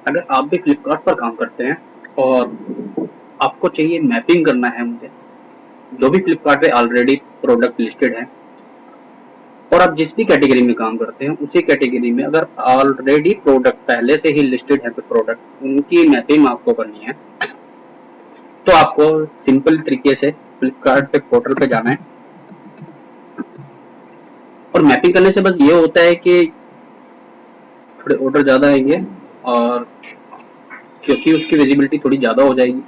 अगर आप भी फ्लिपकार्ट पर काम करते हैं और आपको चाहिए मैपिंग करना है मुझे, जो भी फ्लिपकार्ट पे ऑलरेडी प्रोडक्ट लिस्टेड है और आप जिस भी कैटेगरी में काम करते हैं उसी कैटेगरी में अगर ऑलरेडी प्रोडक्ट पहले से ही लिस्टेड है कोई प्रोडक्ट, उनकी मैपिंग आपको करनी है, तो आपको सिंपल तरीके से फ्लिपकार्ट पे पोर्टल पे जाना है और मैपिंग करने से बस ये होता है कि थोड़े ऑर्डर ज़्यादा आएंगे और क्योंकि उसकी विजिबिलिटी थोड़ी ज़्यादा हो जाएगी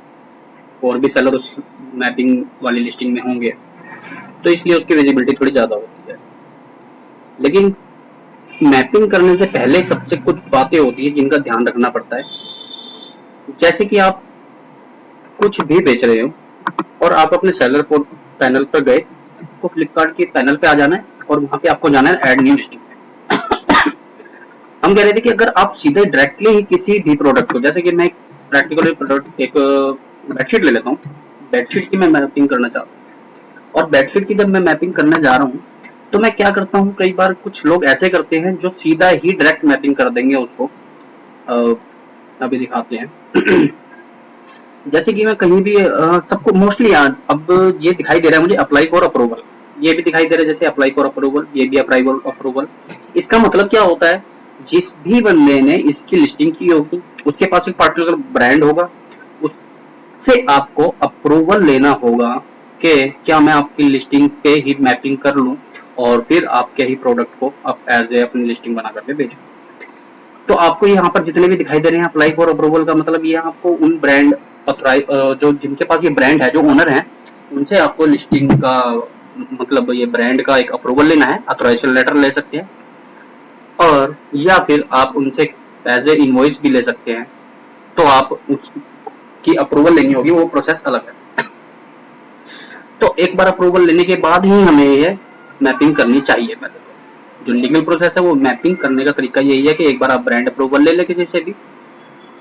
और भी सेलर उस मैपिंग वाली लिस्टिंग में होंगे, तो इसलिए उसकी विजिबिलिटी थोड़ी ज़्यादा होती है। लेकिन मैपिंग करने से पहले सबसे कुछ बातें होती है जिनका ध्यान रखना पड़ता है। जैसे कि आप कुछ भी बेच रहे हो और आप अपने सेलर पैनल पर गए, तो फ्लिपकार्ट के पैनल पे आ जाना है और वहाँ पे आपको जाना है ऐड न्यू लिस्टिंग पे। हम कह रहे थे कि अगर आप सीधे डायरेक्टली ही किसी भी प्रोडक्ट को, जैसे कि मैं एक प्रैक्टिकल प्रोडक्ट एक बेडशीट ले लेता हूँ, बेडशीट की मैं मैपिंग करना चाहता हूँ और बेडशीट की जब मैं मैपिंग करने जा रहा हूँ तो मैं क्या करता हूँ, कई बार कुछ लोग ऐसे करते हैं जो सीधा ही डायरेक्ट मैपिंग कर देंगे उसको। अभी दिखाते हैं। जैसे कि मैं कहीं भी सबको मोस्टली अब ये दिखाई दे रहा है मुझे अप्लाई फॉर अप्रूवल, ये भी दिखाई दे रहा है जैसे अप्लाई फॉर अप्रूवल, ये भी अप्लाई फॉर अप्रूवल। इसका मतलब क्या होता है, जिस भी बंदे ने इसकी लिस्टिंग की होगी उसके पास एक पार्टिकुलर ब्रांड होगा, उससे आपको अप्रूवल लेना होगा कि क्या मैं आपकी लिस्टिंग पे ही मैपिंग कर लूं और फिर आपके ही प्रोडक्ट को आप एज ए अपनी लिस्टिंग बना करके भेजूं। तो आपको यहाँ पर जितने भी दिखाई दे रहे हैं अप्लाई फॉर अप्रूवल का मतलब ये आपको उन ब्रांड जो जिनके पास ये ब्रांड है, जो ओनर है, उनसे आपको लिस्टिंग का मतलब ये ब्रांड का एक अप्रूवल लेना है, ऑथराइजेशन लेटर ले सकते हैं और या फिर आप उनसे एज ए इनवॉइस भी ले सकते हैं। तो आप उसकी अप्रूवल लेनी होगी, वो प्रोसेस अलग है। तो एक बार अप्रूवल लेने के बाद ही हमें ये मैपिंग करनी चाहिए। पहले तो जो लीगल प्रोसेस है वो मैपिंग करने का तरीका यही है कि एक बार आप ब्रांड अप्रूवल ले लें किसी से भी,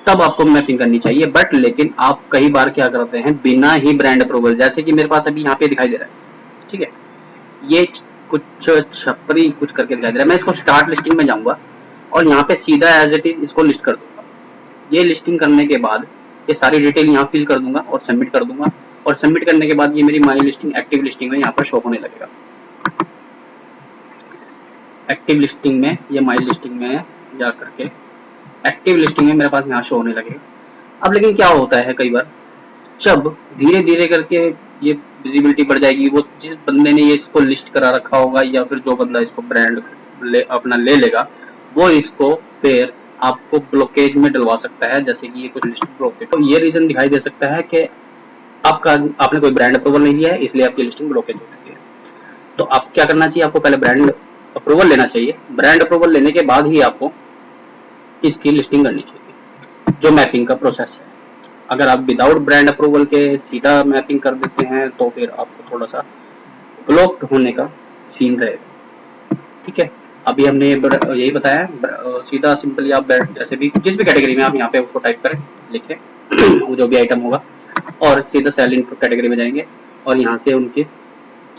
तब आपको मैपिंग करनी चाहिए। बट लेकिन आप कई बार क्या करते हैं बिना ही ब्रांड अप्रूवल, जैसे कि मेरे पास अभी यहाँ पे दिखाई दे रहा है, ठीक है, ये कुछ छपरी कुछ करके दिखाई दे रहा है, मैं इसको स्टार्ट लिस्टिंग में जाऊंगा और यहाँ पे सीधा एज इट इज इसको लिस्ट कर दूंगा। ये लिस्टिंग करने के बाद ये सारी डिटेल यहाँ फिल कर दूंगा और सबमिट कर दूंगा और सबमिट करने के बाद ये मेरी माई लिस्टिंग एक्टिव लिस्टिंग में यहाँ पर शो होने लगेगा। एक्टिव लिस्टिंग में ये माई लिस्टिंग में जा करके एक्टिव लिस्टिंग में मेरे पास यहाँ शो होने लगेगा। अब लेकिन क्या होता है कई बार जब धीरे धीरे करके ये विजिबिलिटी बढ़ जाएगी, वो जिस बंदे ने ये इसको लिस्ट करा रखा होगा या फिर जो बंदा इसको ब्रांड अपना ले लेगा, वो इसको फिर आपको ब्लॉकेज में डलवा सकता है, जैसे कि ये कुछ लिस्ट ब्लॉकेज। तो ये रीजन दिखाई दे सकता है कि आपने कोई ब्रांड अप्रूवल नहीं लिया है, इसलिए आपकी लिस्टिंग ब्लॉकेज हो चुकी है। तो आप क्या करना चाहिए, आपको पहले ब्रांड अप्रूवल लेना चाहिए, ब्रांड अप्रूवल लेने के बाद ही आपको इसकी लिस्टिंग करनी चाहिए, जो मैपिंग का प्रोसेस है। अगर आप विदाउट ब्रांड अप्रूवल के सीधा मैपिंग कर देते हैं तो फिर आपको थोड़ा सा ब्लॉक्ड होने का सीन रहेगा। ठीक है, अभी हमने यही बताया, सीधा सिंपली आप जैसे भी जिस भी कैटेगरी में आप यहाँ पे उसको टाइप करें, लिखें वो जो भी आइटम होगा और सीधा सेल इन कैटेगरी में जाएंगे और यहाँ से उनके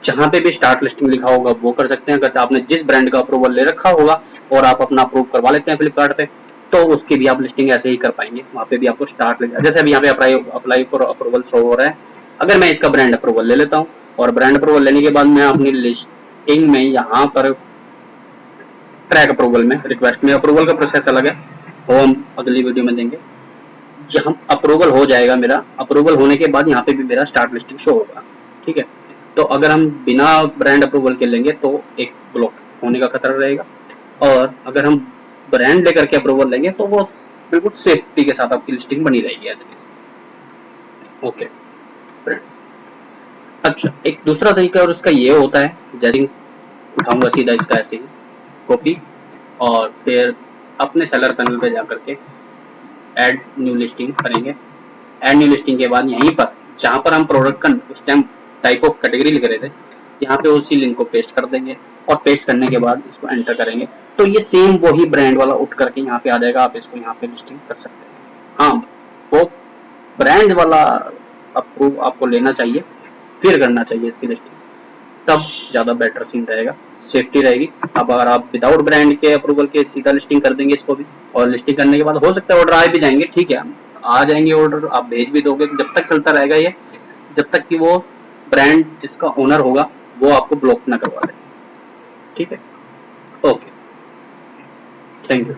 जहाँ पे भी स्टार्ट लिस्टिंग लिखा होगा वो कर सकते हैं। अगर आपने जिस ब्रांड का अप्रूवल ले रखा होगा और आप अपना अप्रूव करवा लेते हैं फ्लिपकार्ट पे, तो उसकी भी आप लिस्टिंग ऐसे ही कर पाएंगे, वहाँ पे भी आपको स्टार्ट लिखा, जैसे अभी यहाँ पे अप्लाई फॉर अप्रूवल शो हो रहा है। अगर मैं इसका ब्रांड अप्रूवल ले लेता हूँ और ब्रांड अप्रूवल लेने के बाद मैं अपनी लिस्टिंग में यहाँ पर ट्रैक अप्रूवल में रिक्वेस्ट में, अप्रूवल का प्रोसेस अलग है, वो हम अगली वीडियो में देंगे। जहाँ अप्रूवल हो जाएगा मेरा, अप्रूवल होने के बाद यहाँ पे भी मेरा स्टार्ट लिस्टिंग शो होगा। ठीक है, तो अगर हम बिना ब्रांड अप्रूवल के लेंगे तो एक ब्लॉक होने का खतरा रहेगा और अगर हम ब्रांड लेकर के अप्रूवल लेंगे तो वो बिल्कुल सेफ्टी के साथ आपकी लिस्टिंग बनी रहेगी एज इट इज। ओके, अच्छा एक दूसरा तरीका और उसका ये होता है, जैसे उठाऊंगा सीधा इसका ऐसे ही कॉपी और फिर अपने सेलर पैनल पे जाकर के ऐड न्यू लिस्टिंग करेंगे। ऐड न्यू लिस्टिंग के बाद यहीं पर जहाँ पर हम प्रोडक्ट का उस टाइम टाइप ऑफ कैटेगरी लिख रहे थे, यहाँ पे उसी लिंक को पेस्ट कर देंगे और पेस्ट करने के बाद इसको एंटर करेंगे तो ये सेम वही ब्रांड वाला उठ करके यहाँ पे आ जाएगा। आप इसको यहाँ पे लिस्टिंग कर सकते हैं। हाँ, वो ब्रांड वाला अप्रूव आपको लेना चाहिए, फिर करना चाहिए इसकी लिस्टिंग, तब ज़्यादा बेटर सीन रहेगा। सेफ्टी रहेगी। अब अगर आप विदाउट ब्रांड के अप्रूवल के सीधा लिस्टिंग कर देंगे इसको भी, और लिस्टिंग करने के बाद हो सकता है ऑर्डर आ भी जाएंगे, ठीक है, आ जाएंगे ऑर्डर, आप भेज भी दोगे, जब तक चलता रहेगा ये, जब तक कि वो ब्रांड जिसका ओनर होगा वो आपको ब्लॉक ना करवा दे। ठीक है, ओके, थैंक यू।